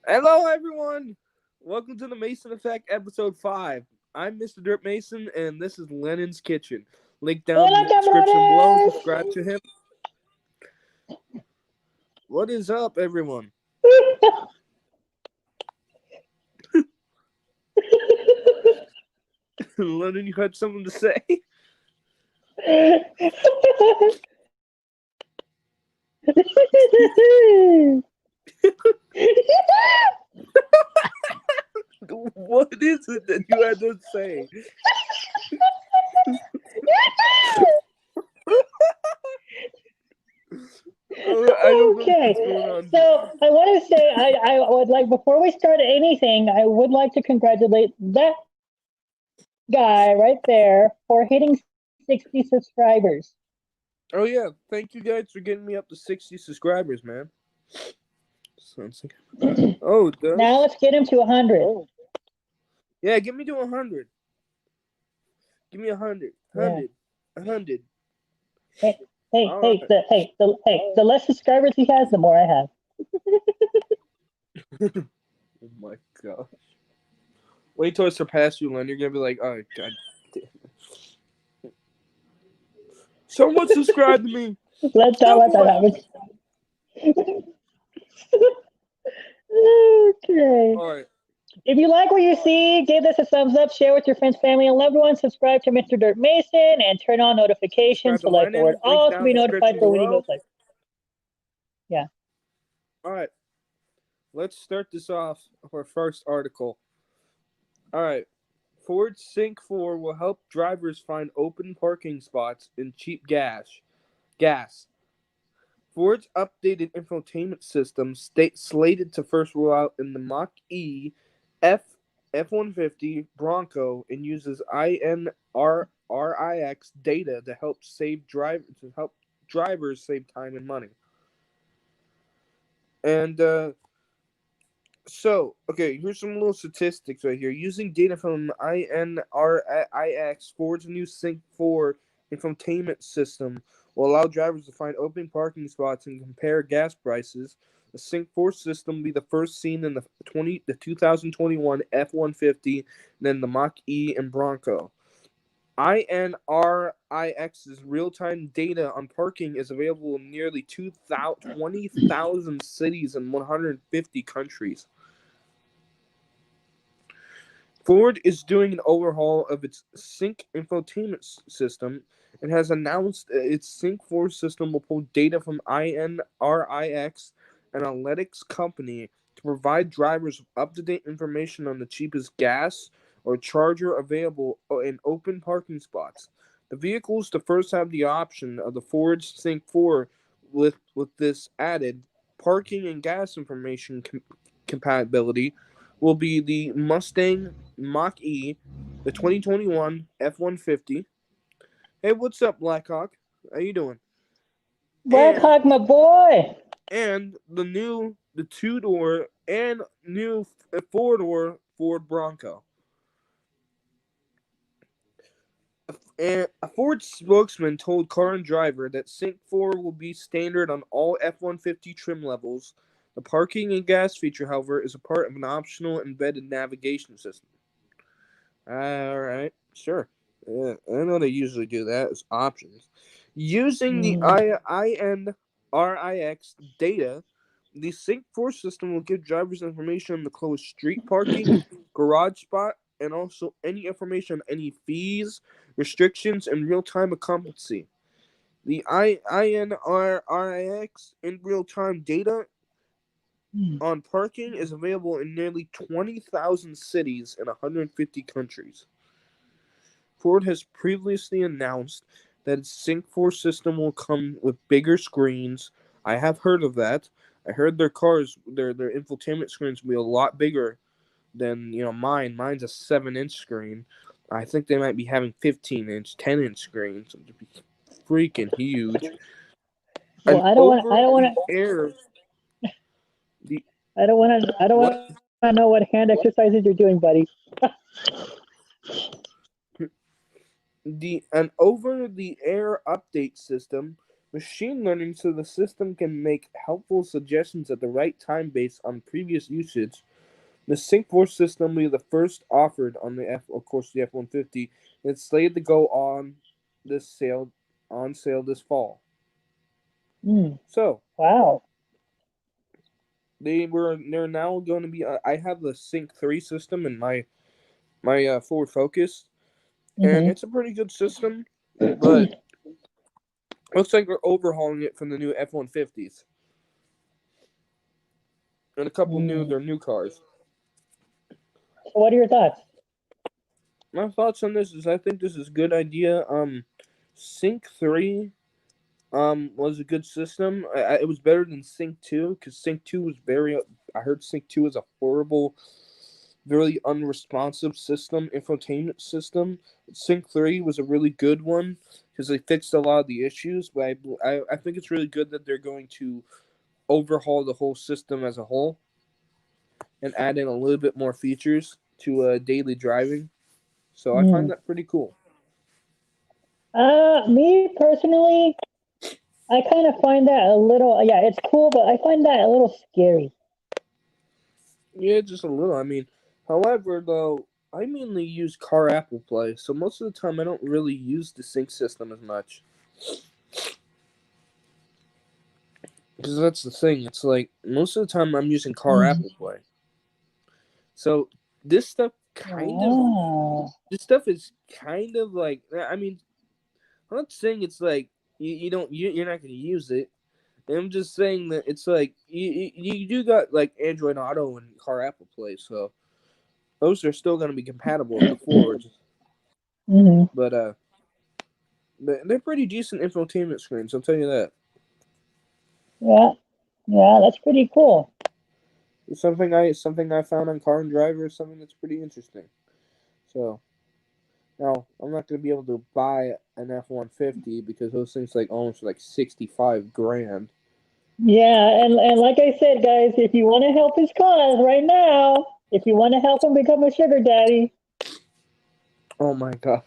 Hello, everyone. Welcome to the Mason Effect, episode 5. I'm Mr. Dirt Mason, and this is Lennon's Kitchen. Link down in Hola, the description below. camaradas. Subscribe to him. What is up, everyone? Lennon, you had something to say? What is it that you had to say? I don't know what's going Okay, on here. so I want to say I would like before we start anything, I would like to congratulate that guy right there for hitting 60 subscribers. Oh, yeah. Thank you guys for getting me up to 60 subscribers, man. Sounds like... Oh, it Now does? let's get him to 100. Oh. Yeah, get me to 100. Give me 100. Yeah. 100. 100. Hey, hey, All hey, right. the less subscribers he has, the more I have. Oh my gosh. Wait till I surpass you, Len. You're gonna be like, oh god damn it. Someone subscribe to me. Let's not let that Someone. happen. Okay. Alright. If you like what you see, give this a thumbs up, share with your friends, family, and loved ones, subscribe to Mr. Dirt Mason, and turn on Subscribe notifications. to Select the word Lennon. Link all to down be in the notified description for when he goes below. live. Yeah. Alright. Let's start this off with our first article. Alright. Ford Sync 4 will help drivers find open parking spots and cheap gas. Ford's updated infotainment system slated to first roll out in the Mach E F F-150 Bronco and uses INRIX data to help drivers save time and money. And okay, here's some little statistics right here. Using data from INRIX, Ford's new Sync 4 infotainment system will allow drivers to find open parking spots and compare gas prices. The Sync 4 system will be the first seen in the 2021 F-150, then the Mach E and Bronco. INRIX's real-time data on parking is available in nearly 20,000 cities in 150 countries. Ford is doing an overhaul of its Sync infotainment system and has announced its Sync 4 system will pull data from INRIX, an analytics company, to provide drivers with up-to-date information on the cheapest gas or charger available in open parking spots. The vehicle is to first have the option of the Ford Sync 4 with this added parking and gas information compatibility will be the Mustang Mach E, the 2021 F-150. Hey, what's up, Blackhawk? How you doing? Black And Hawk, my boy. the two-door and new four-door Ford Bronco. And a Ford spokesman told Car and Driver that Sync 4 will be standard on all F-150 trim levels. The parking and gas feature, however, is a part of an optional embedded navigation system. All right, sure. Yeah, I know they usually do that as options. Using the Mm. INRIX data, the Sync 4 system will give drivers information on the closest street parking, garage spot, and also any information on any fees, restrictions, and real-time occupancy. The INRIX in real-time data on parking is available in nearly 20,000 cities in 150 countries. Ford has previously announced that its Sync 4 system will come with bigger screens. I have heard of that. I heard their infotainment screens will be a lot bigger than mine. Mine's a 7-inch screen. I think they might be having 15-inch, 10-inch screens. It'd be freaking huge. Well, And I don't want. I over don't want the to. air, the I don't want to. I don't what want to know what hand exercises you're doing, buddy. the an over the air update system machine learning so the system can make helpful suggestions at the right time based on previous usage. The Sync 4 system will be the first offered on the F-150. It's slated to go on sale this fall. So Wow. they're now going to be. I have the Sync 3 system in my Ford Focus, and it's a pretty good system, but looks like they're overhauling it from the new F-150s and a couple their new cars. So what are your thoughts? My thoughts on this is I think this is a good idea. Sync 3 was a good system. It was better than Sync 2 because Sync 2 was I heard Sync 2 is a horrible, very unresponsive infotainment system. Sync 3 was a really good one because they fixed a lot of the issues, but I think it's really good that they're going to overhaul the whole system as a whole and add in a little bit more features to daily driving. So I find that pretty cool. Me personally, I kind of find that a little, it's cool, but I find that a little scary. Yeah, just a little. I mean, however, though, I mainly use Car Apple Play, so most of the time I don't really use the sync system as much. Because that's the thing. It's like, most of the time I'm using Car Apple Play. So, this stuff this stuff is kind of like, I mean, I'm not saying it's like, you're not going to use it. I'm just saying that it's like, you do got like Android Auto and Car Apple Play, so those are still going to be compatible with the Fords. But they're pretty decent infotainment screens, I'll tell you that. Yeah, that's pretty cool. It's something I found on Car and Driver, something that's pretty interesting. So now I'm not going to be able to buy an F-150 because those things almost like $65,000. Yeah, and like I said, guys, if you want to help his cause right now, if you want to help him become a sugar daddy. Oh my gosh.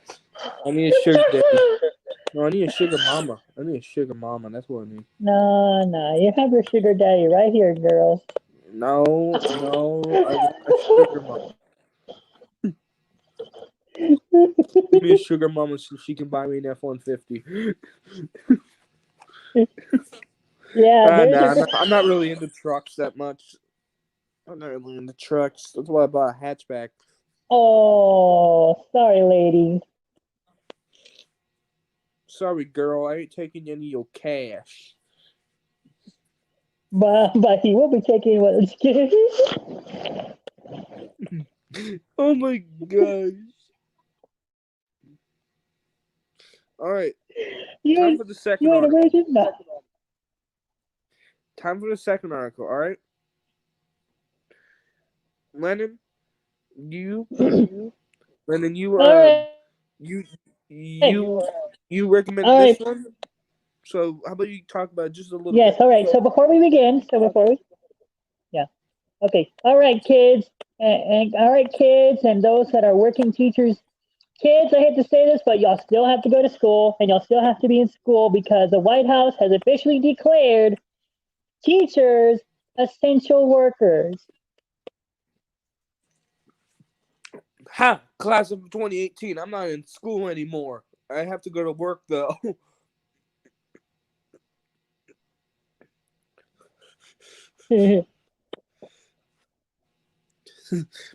I need a sugar daddy. No, I need a sugar mama. I need a sugar mama. That's what I need. No. You have your sugar daddy right here, girls. No. I want a sugar mama. Give me a sugar mama so she can buy me an F-150. Yeah, I'm not really into trucks that much. I'm not really into trucks. That's why I bought a hatchback. Oh, sorry, lady. Sorry, girl. I ain't taking any of your cash. But he will be taking what it's Oh my gosh. All right. Time for the second article. Time for the second article, all right? Lennon, you recommend this one? So how about you talk about it just a little bit? Yes, all right. So before we begin, okay. All right, kids, and all right, kids, and those that are working teachers. Kids, I hate to say this, but y'all still have to go to school, and y'all still have to be in school because the White House has officially declared teachers essential workers. Ha! Class of 2018. I'm not in school anymore. I have to go to work though.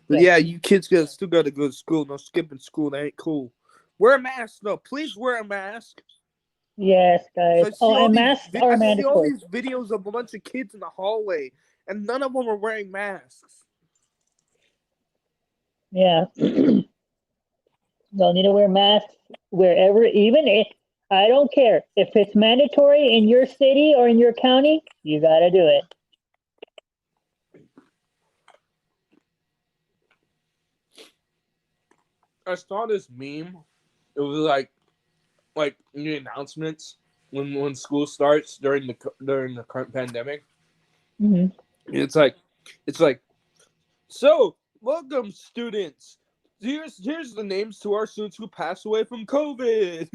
But yeah, you kids still got to go to school. No skipping school. That ain't cool. Wear a mask though. Please wear a mask. Yes, guys. And masks are mandatory. I see all these videos of a bunch of kids in the hallway, and none of them are wearing masks. Yeah. Don't need to wear masks wherever, even if, I don't care. If it's mandatory in your city or in your county, you got to do it. I saw this meme. It was like the announcements when school starts during the current pandemic. Mm-hmm. It's like, so welcome students. Here's the names to our students who passed away from COVID.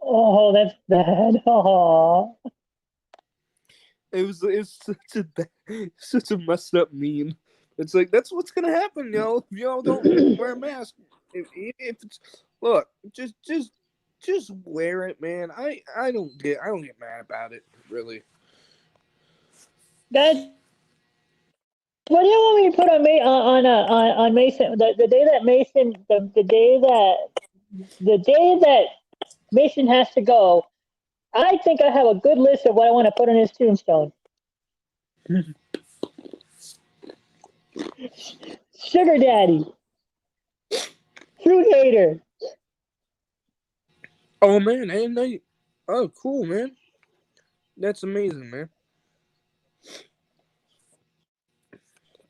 Oh, that's bad. Oh. It was such a messed up meme. It's like that's what's gonna happen, if y'all don't wear a mask. If it's look, just wear it, man. I don't get mad about it, really. Guys, what do you want me to put on Mason? The day that Mason, the day that Mason has to go. I think I have a good list of what I want to put on his tombstone. Sugar daddy, fruit hater. Oh man, oh cool, man. That's amazing, man.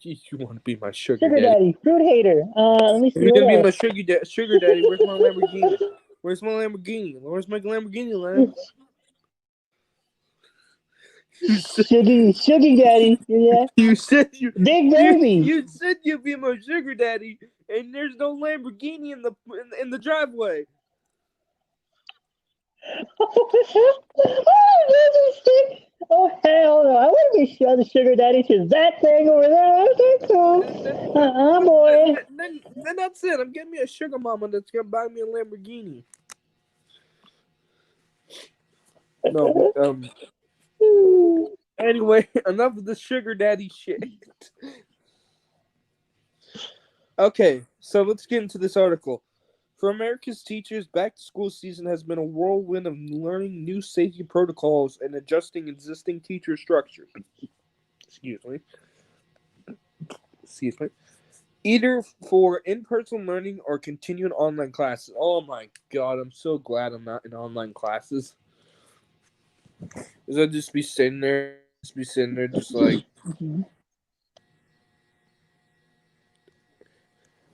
Geez, you want to be my sugar Sugar daddy? daddy, fruit hater. Let me If see you're what gonna be my else. sugar daddy, where's my Lamborghini? Where's my Lamborghini? Where's my Lamborghini, Lam? You said Sugar daddy. Yeah, you said you big you baby. you said you'd be my sugar daddy, and there's no Lamborghini in the driveway. Oh hell no! I want to be the sugar daddy to that thing over there. Okay, cool. Then then then Boy. then that's it. I'm getting me a sugar mama that's gonna buy me a Lamborghini. No, but anyway, enough of the sugar daddy shit. Okay, so let's get into this article. For America's teachers, back to school season has been a whirlwind of learning new safety protocols and adjusting existing teacher structures. Excuse me. Excuse me. Either for in person learning or continuing online classes. Oh my god, I'm so glad I'm not in online classes. Because I'd just be sitting there, just like,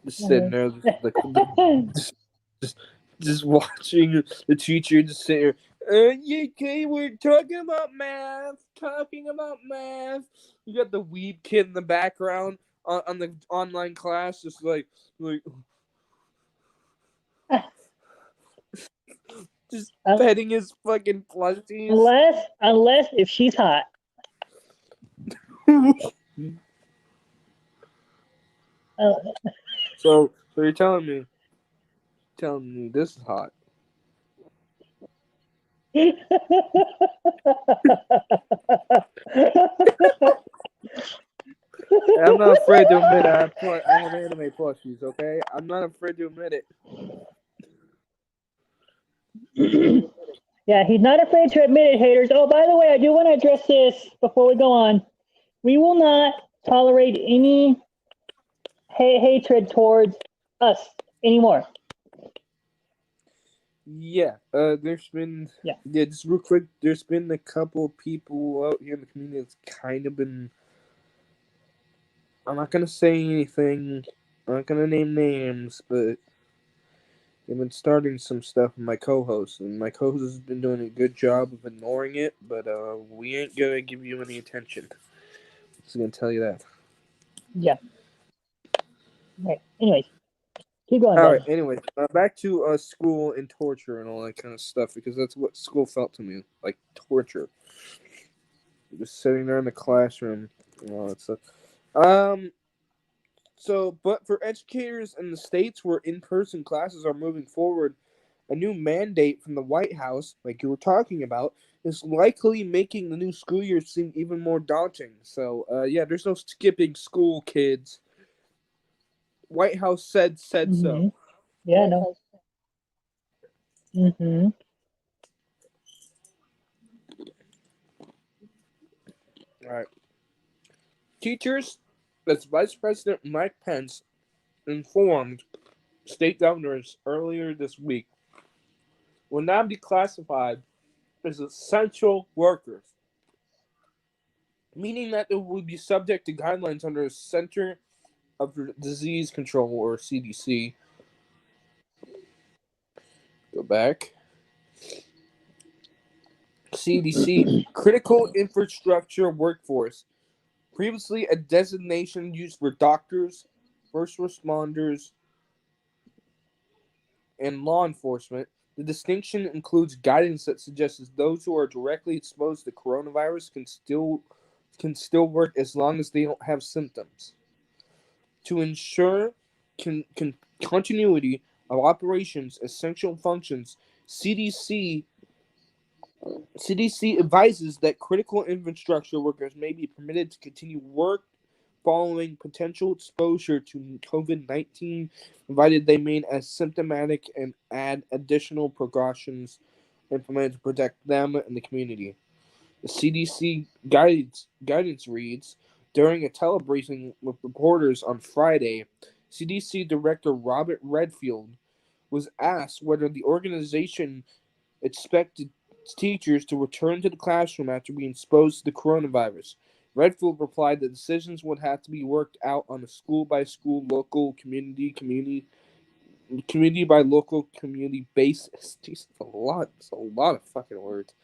just sitting there, just, just, just watching the teacher just sit here. Yeah, okay, we're talking about math. You got the weeb kid in the background on the online class, just like just petting his fucking plushies. unless if she's hot. Uh, So you're telling me this is hot. And I'm not afraid to admit I have anime plushies. Okay, I'm not afraid to admit it. Yeah, he's not afraid to admit it, haters. Oh, by the way, I do want to address this before we go on. We will not tolerate any hatred towards us anymore. Yeah, Yeah. just real quick. There's been a couple of people out here in the community that's kind of been. I'm not gonna say anything. I'm not gonna name names, but they've been starting some stuff with my co-host, and my co-host has been doing a good job of ignoring it. But we ain't gonna give you any attention. Just gonna tell you that. Yeah. Right. Anyways, keep going, All right. bud. Anyway, back to school and torture and all that kind of stuff because that's what school felt to me like torture. Just sitting there in the classroom and all that stuff. Um. So, but for educators in the states where in-person classes are moving forward, a new mandate from the White House, like you were talking about, is likely making the new school year seem even more daunting. So, yeah, there's no skipping school, kids. White House said Mm-hmm. so. Yeah, no. Mm-hmm. All right. Teachers, that's Vice President Mike Pence informed state governors earlier this week, will now be classified as essential workers, meaning that they will be subject to guidelines under the Center of Disease Control, or CDC. Go back. CDC, Critical Infrastructure Workforce. Previously a designation used for doctors, first responders, and law enforcement, The distinction includes guidance that suggests those who are directly exposed to coronavirus can still work as long as they don't have symptoms. To ensure continuity of operations, essential functions, CDC advises that critical infrastructure workers may be permitted to continue work following potential exposure to COVID-19, provided they remain asymptomatic and add additional precautions implemented to protect them and the community. The CDC guidance reads, during a telebriefing with reporters on Friday, CDC Director Robert Redfield was asked whether the organization expected teachers to return to the classroom after being exposed to the coronavirus. Redfield replied that decisions would have to be worked out on a school-by-school, local, community by local, community basis. Jeez, that's a lot of fucking words.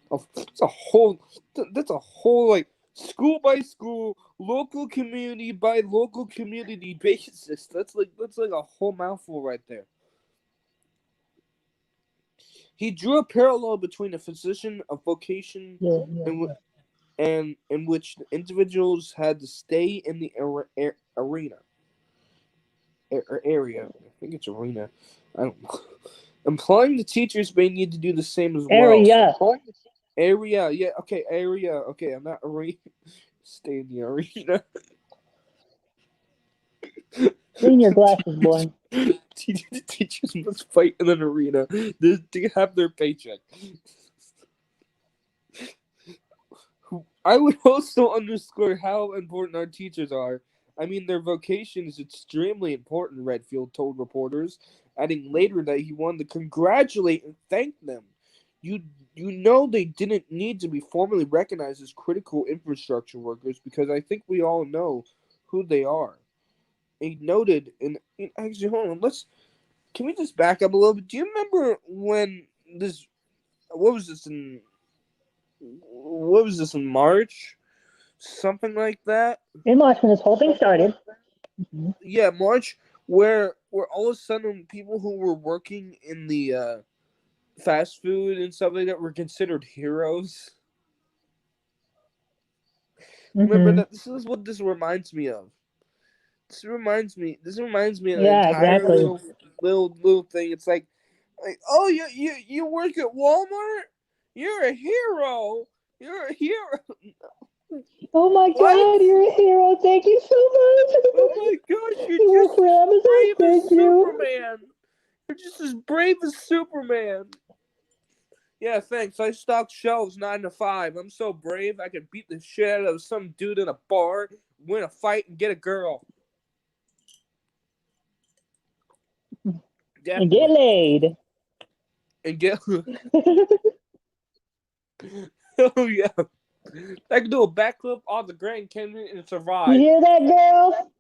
That's a whole like school by school, local community by local community basis. That's like a whole mouthful right there. He drew a parallel between a physician of vocation and in which the individuals had to stay in the area. I think it's arena. I don't know. Implying the teachers may need to do the same as well. Area, yeah, okay, area, okay, I'm not arena. Stay in the arena. Clean your glasses, boy. Teachers must fight in an arena to have their paycheck. I would also underscore how important our teachers are. I mean, their vocation is extremely important, Redfield told reporters, adding later that he wanted to congratulate and thank them. You know they didn't need to be formally recognized as critical infrastructure workers because I think we all know who they are. He noted, and actually, hold on, can we just back up a little bit? Do you remember when what was this in March? Something like that? In March, when this whole thing started. Mm-hmm. Yeah, March, where all of a sudden people who were working in the fast food and stuff like that were considered heroes. Mm-hmm. Remember that? This is what this reminds me of. This reminds me of an entire little thing. It's like, oh, you work at Walmart? You're a hero. You're a hero. Oh my God, you're a hero. Thank you so much. Oh my gosh, you're just as brave as Superman. You're just as brave as Superman. Yeah, thanks. I stock shelves 9 to 5. I'm so brave I can beat the shit out of some dude in a bar, win a fight, and get a girl. Definitely. And get laid. And get... Oh, yeah. I can do a backflip off the Grand Canyon and survive. You hear that, girl?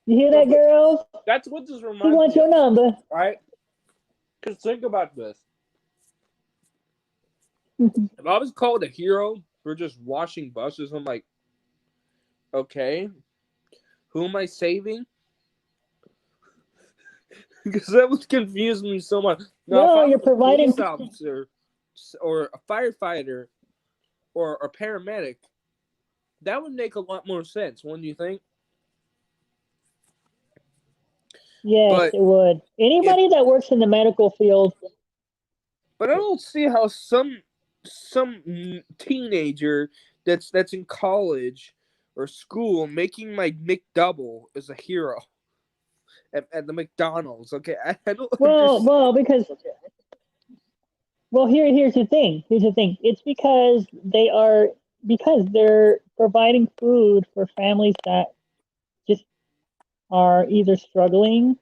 You hear that, girl? That's what this reminds me of. Who wants your number? Right? Because think about this. If I was called a hero for just washing buses, I'm like, okay, who am I saving? Because that would confuse me so much. Now, no, you're providing... a police officer or a firefighter or a paramedic, that would make a lot more sense, wouldn't you think? Yes, it would. Anybody that works in the medical field. But I don't see how some teenager that's in college or school making my McDouble is a hero at the McDonald's. Okay, I don't. Because here's the thing. It's because they're providing food for families that just are either struggling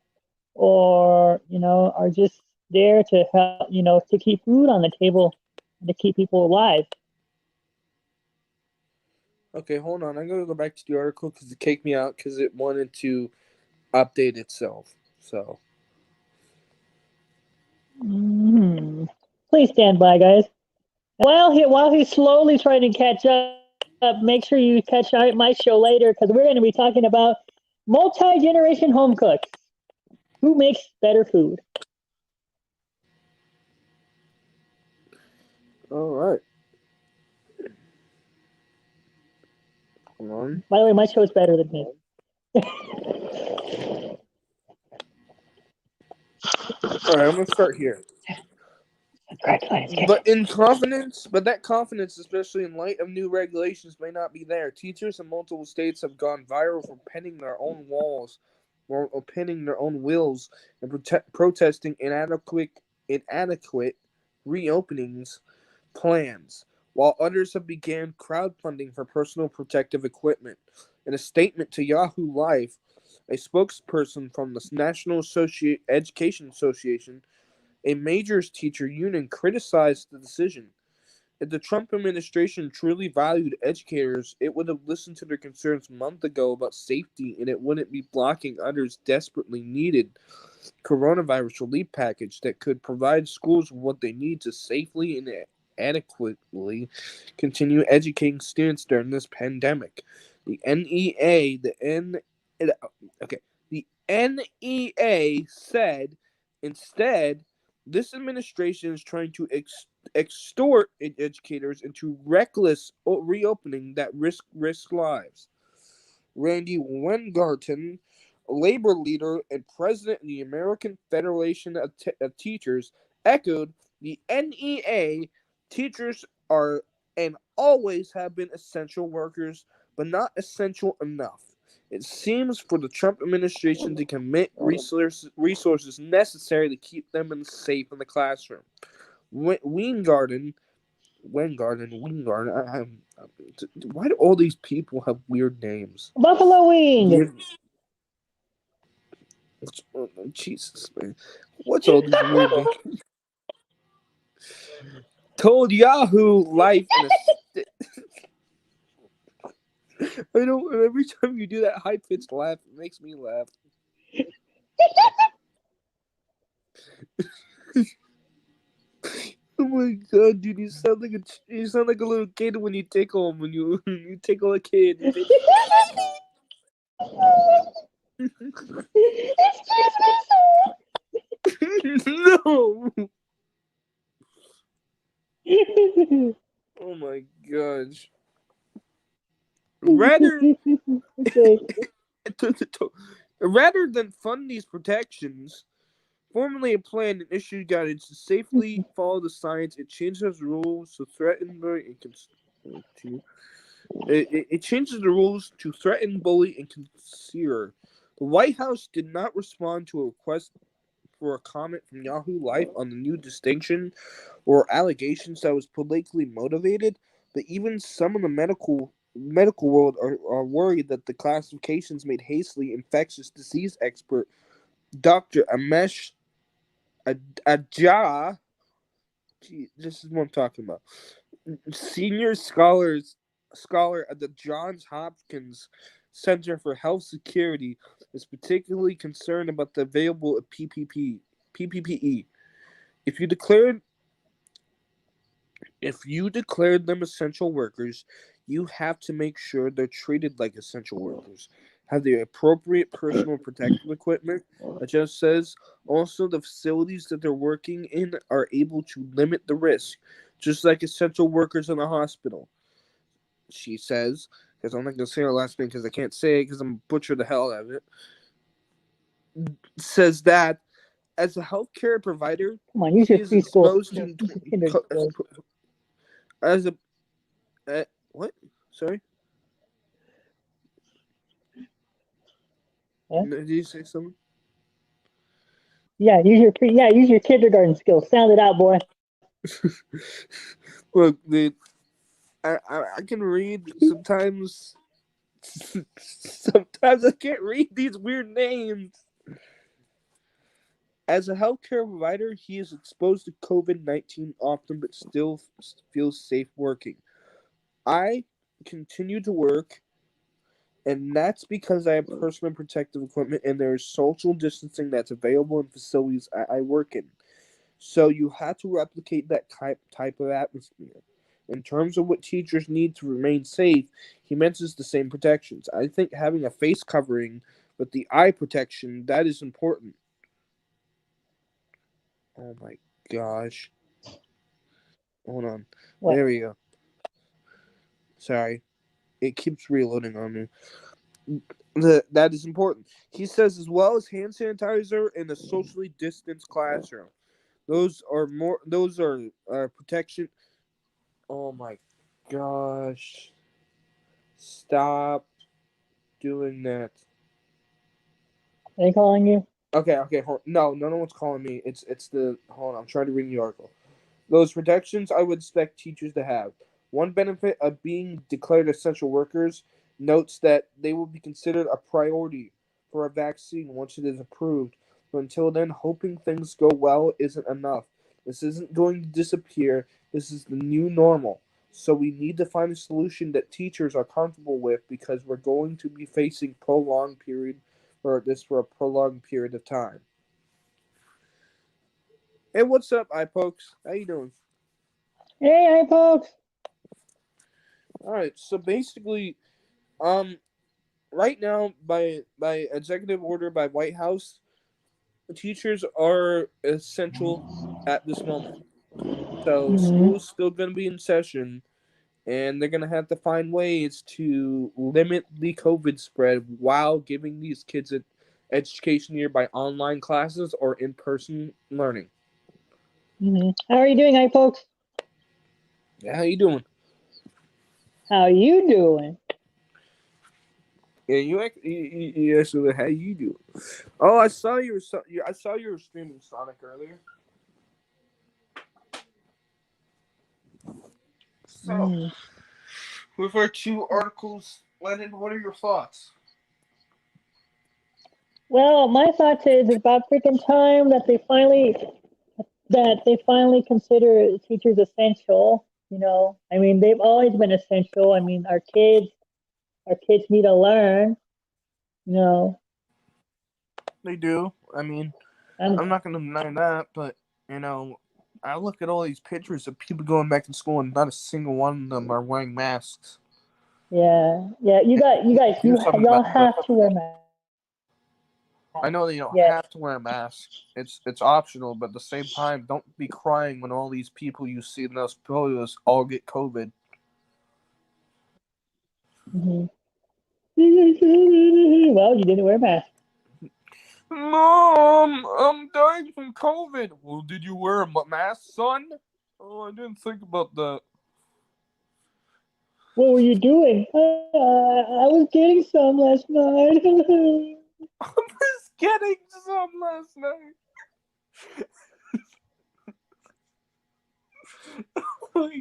or are just there to help, to keep food on the table, to keep people alive. Okay, hold on. I'm going to go back to the article because it kicked me out because it wanted to update itself. So. Mm-hmm. Please stand by, guys. While he's slowly trying to catch up, make sure you catch my show later because we're going to be talking about multi-generation home cooks. Who makes better food? All right. Hold on. By the way, my show is better than me. All right, I'm gonna start here. But that confidence, especially in light of new regulations, may not be there. Teachers in multiple states have gone viral for penning their own walls, or penning their own wills, and protesting inadequate reopenings plans, while others have began crowdfunding for personal protective equipment. In a statement to Yahoo Life, a spokesperson from the National Education Association, a major teacher union, criticized the decision. If the Trump administration truly valued educators, it would have listened to their concerns months ago about safety, and it wouldn't be blocking others' desperately needed coronavirus relief package that could provide schools with what they need to safely and adequately continue educating students during this pandemic. The NEA, the NEA said instead, this administration is trying to extort educators into reckless reopening that risk lives. Randy Weingarten, labor leader and president of the American Federation of Teachers, echoed the NEA. Teachers are and always have been essential workers, but not essential enough. It seems for the Trump administration to commit resources necessary to keep them safe in the classroom. Weingarten, why do all these people have weird names? Buffalo wing. Jesus, man. What's all these weird names? Told Yahoo Life in a I know every time you do that high pitched laugh, it makes me laugh. Oh my god, dude! You sound like a little kid when you tickle him. When you tickle a kid. No. Oh my gosh. Rather than fund these protections, formally a plan and issue guidance to safely follow the science, it changes rules to threaten it changes the rules to threaten, bully, and conceal. The White House did not respond to a request for a comment from Yahoo Life on the new distinction or allegations that was politically motivated, but even some of the medical world are worried that the classifications made hastily. Infectious disease expert Dr. Amesh Ajah, this is what I'm talking about, senior scholar at the Johns Hopkins Center for Health Security, is particularly concerned about the available PPE. If you declared them essential workers, you have to make sure they're treated like essential workers, have the appropriate personal protective equipment. It just says also the facilities that they're working in are able to limit the risk, just like essential workers in a hospital. She says, because I'm not going to say her last name because I can't say it because I'm butcher the hell out of it. Says that as a healthcare provider, come on, use your preschool. As a what? Sorry. Huh? Did you say something? Yeah, use your kindergarten skills. Sound it out, boy. Look, dude, I can read sometimes. Sometimes I can't read these weird names. As a healthcare provider, he is exposed to COVID-19 often, but still feels safe working. I continue to work, and that's because I have personal protective equipment and there is social distancing that's available in facilities I work in. So you have to replicate that type of atmosphere. In terms of what teachers need to remain safe, he mentions the same protections. I think having a face covering with the eye protection, that is important. Oh my gosh. Hold on. What? There we go. Sorry. It keeps reloading on me. That is important. He says, as well as hand sanitizer in a socially distanced classroom. Those are protection. Oh my gosh. Stop doing that. Are they calling you? Okay. No one's calling me. Hold on, I'm trying to read the article. Those protections I would expect teachers to have. One benefit of being declared essential workers notes that they will be considered a priority for a vaccine once it is approved. But until then, hoping things go well isn't enough. This isn't going to disappear. This is the new normal. So we need to find a solution that teachers are comfortable with because we're going to be facing for a prolonged period of time. Hey, what's up, iPokes? How you doing? Hey, hi, folks. All right. So basically, um, right now, by executive order by White House, teachers are essential at this moment. So Mm-hmm. school's still going to be in session, and they're going to have to find ways to limit the COVID spread while giving these kids an education here by online classes or in person learning. Mm-hmm. How are you doing, hi, folks? Yeah, how you doing? How you doing? Yeah, you actually, how you doing? Oh, I saw you were streaming Sonic earlier. So, Mm. with our two articles, Lennon, what are your thoughts? Well, my thoughts is it's about freaking time that they finally consider teachers essential. I mean, they've always been essential. I mean, our kids need to learn. You know, They do. I mean, and I'm not going to deny that, but, you know, I look at all these pictures of people going back to school and not a single one of them are wearing masks. yeah, yeah. You We guys, could do something y'all about it, but have to wear masks. I know that you don't Yes. have to wear a mask. It's optional, but at the same time, don't be crying when all these people you see in those photos all get COVID. Hmm. Well, you didn't wear a mask. Mom, I'm dying from COVID. Well, did you wear a mask, son? Oh, I didn't think about that. What were you doing? I was getting some last night. I was getting some last night.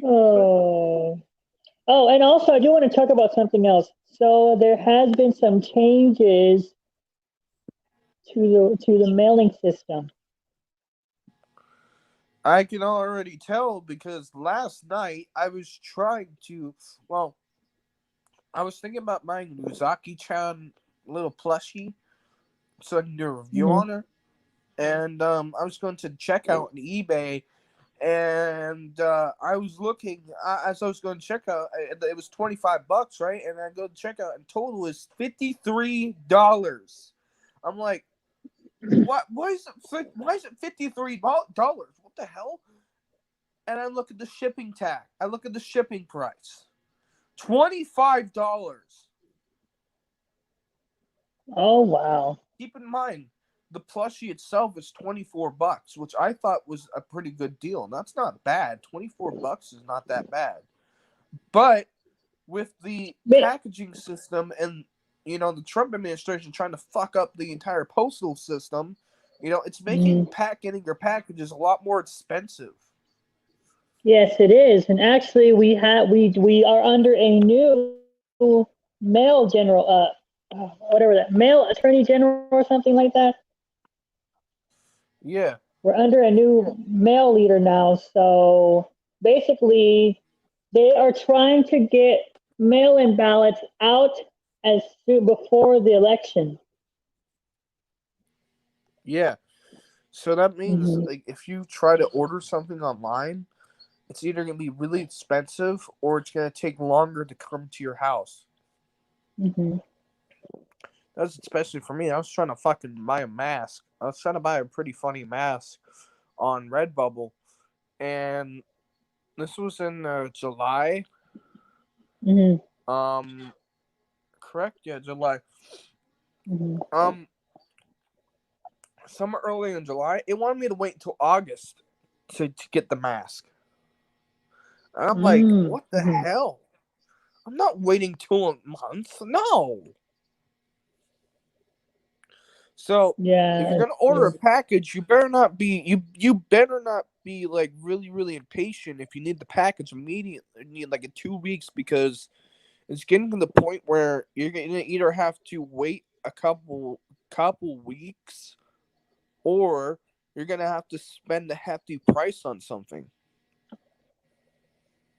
Oh. Oh, and also I do want to talk about something else. So there has been some changes to the mailing system. I can already tell because last night I was trying to. Well, I was thinking about buying Muzaki-chan little plushie so I can do a review Hmm. on her. And I was going to check out on eBay, and I was looking as I was going to check out. It was $25, right? And I go to check out, and total is $53. I'm like, what? Why is it? Why is it $53? What the hell? And I look at the shipping tag. I look at the shipping price. $25. Oh wow. Keep in mind, the plushie itself is $24, which I thought was a pretty good deal. That's not bad. $24 is not that bad. But with the But packaging system and the Trump administration trying to fuck up the entire postal system, it's making mm, getting your packages a lot more expensive. yes, it is. And actually, we are under a new mail general, whatever that mail attorney general or something like that. Yeah. We're under a new mail leader now. So basically, they are trying to get mail-in ballots out as soon before the election. Yeah. So that means Hmm. like if you try to order something online, it's either going to be really expensive or it's going to take longer to come to your house. Hmm. That's especially for me. I was trying to fucking buy a mask. I was trying to buy a pretty funny mask on Redbubble, and this was in July. Correct? Yeah, July. Somewhere early in July. It wanted me to wait until August to get the mask. And I'm like, what the hell? I'm not waiting 2 months. No. So if you're gonna order a package, you better not be you better not be like really, really impatient if you need the package immediately. You need like in 2 weeks, because it's getting to the point where you're gonna either have to wait a couple weeks, or you're gonna have to spend a hefty price on something.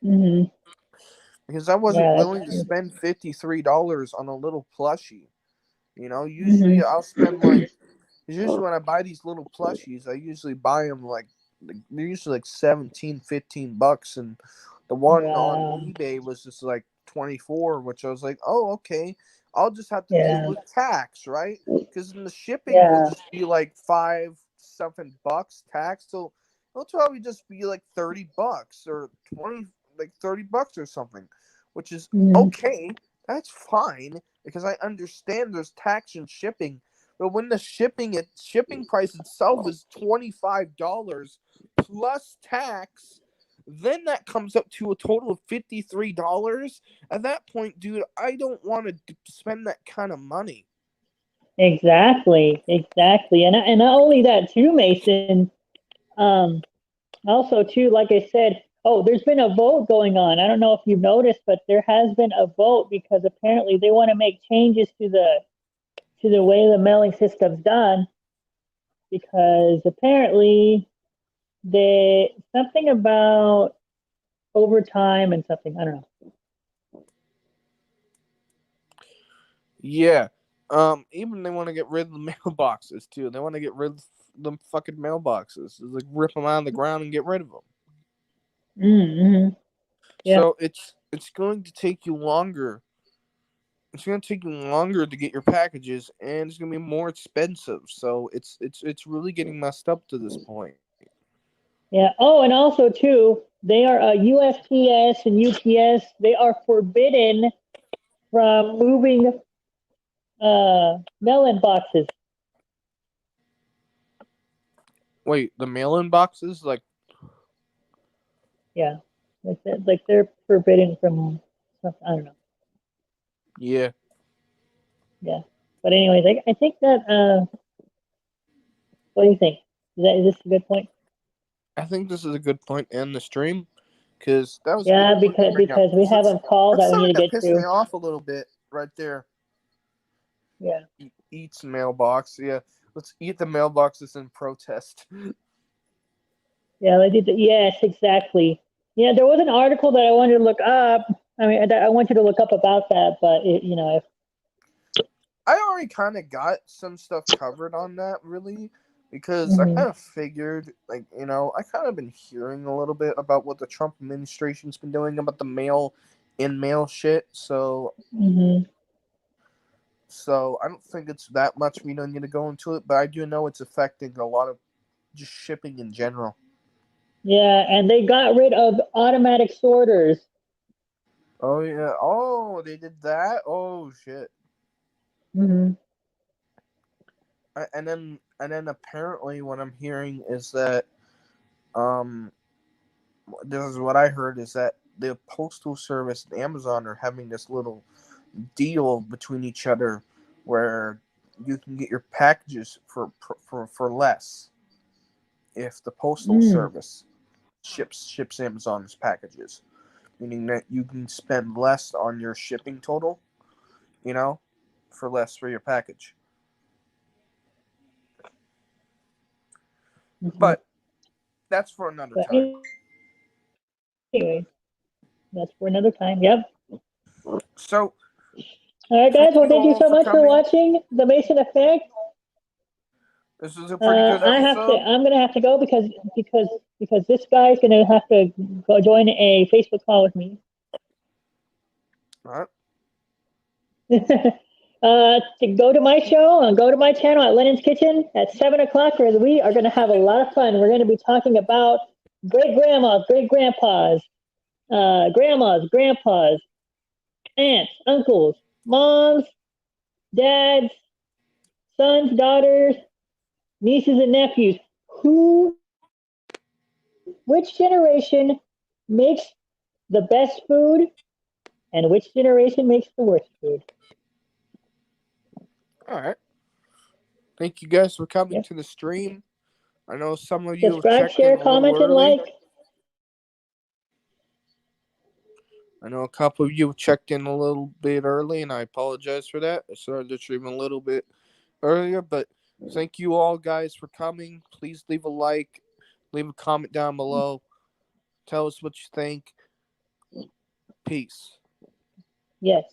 Because I wasn't willing to spend $53 on a little plushie. Usually I'll spend usually when I buy these little plushies, I usually buy them they're usually like $17-15, and the one on eBay was just like 24, which I was like, oh, okay, I'll just have to deal with tax, right? Because in the shipping will just be like $5-something tax, so it'll probably just be like $30 or 20, like $30 or something, which is okay. That's fine, because I understand there's tax and shipping. But when the shipping price itself is $25 plus tax, then that comes up to a total of $53. At that point, dude, I don't want to spend that kind of money. Exactly. And not only that too, Mason. Also too, like I said, there's been a vote going on. I don't know if you've noticed, but there has been a vote because apparently they want to make changes to the way the mailing system's done, because apparently something about overtime and something, I don't know. Yeah. Even they want to get rid of the mailboxes too. They want to get rid of the fucking mailboxes. It's like rip them out of the ground and get rid of them. Yeah. So it's going to take you longer. It's going to take you longer to get your packages, and it's going to be more expensive. So it's really getting messed up to this point. Yeah. Oh, and also too, they are USPS and UPS. They are forbidden from moving mail-in boxes. Wait, the mail-in boxes, like? Yeah, like they're forbidden from stuff. I don't know. Yeah. Yeah, but anyways, I think that. What do you think? Is this a good point? I think this is a good point in the stream, because that was because we haven't called that we need to get pissed to. me off a little bit right there. Yeah. Eats mailbox. Yeah, let's eat the mailboxes in protest. Yeah, they did. Yes, exactly. Yeah, there was an article that I wanted to look up. I mean, I wanted to look up about that, but I already kind of got some stuff covered on that, really, because I kind of figured, I kind of been hearing a little bit about what the Trump administration's been doing about the mail shit. So, so I don't think it's that much. We don't need to go into it, but I do know it's affecting a lot of just shipping in general. Yeah, and they got rid of automatic sorters. Oh yeah. Oh, they did that. Oh shit. And then apparently what I'm hearing is that this is what I heard, is that the Postal Service and Amazon are having this little deal between each other where you can get your packages for less if the Postal Service ships Amazon's packages, meaning that you can spend less on your shipping total, for less for your package. But that's for another time. Anyway, that's for another time. Yep. So, all right, guys. Well, thank you so much for watching The Mason Effect. This is a pretty good episode. I'm gonna have to go because this guy's gonna have to go join a Facebook call with me. All right. To go to my show and go to my channel at Lennon's Kitchen at 7 o'clock, where we are going to have a lot of fun. We're going to be talking about great grandmas, great grandpas, grandmas, grandpas, aunts, uncles, moms, dads, sons, daughters, nieces, and nephews. Which generation makes the best food and which generation makes the worst food? All right. Thank you guys for coming Yep. to the stream. I know some of you Subscribe, checked share, in a little comment, and early. like. I know a couple of you checked in a little bit early, and I apologize for that. I started the stream a little bit earlier, but thank you all guys for coming. Please leave a like, leave a comment down below. Tell us what you think. Peace. Yes.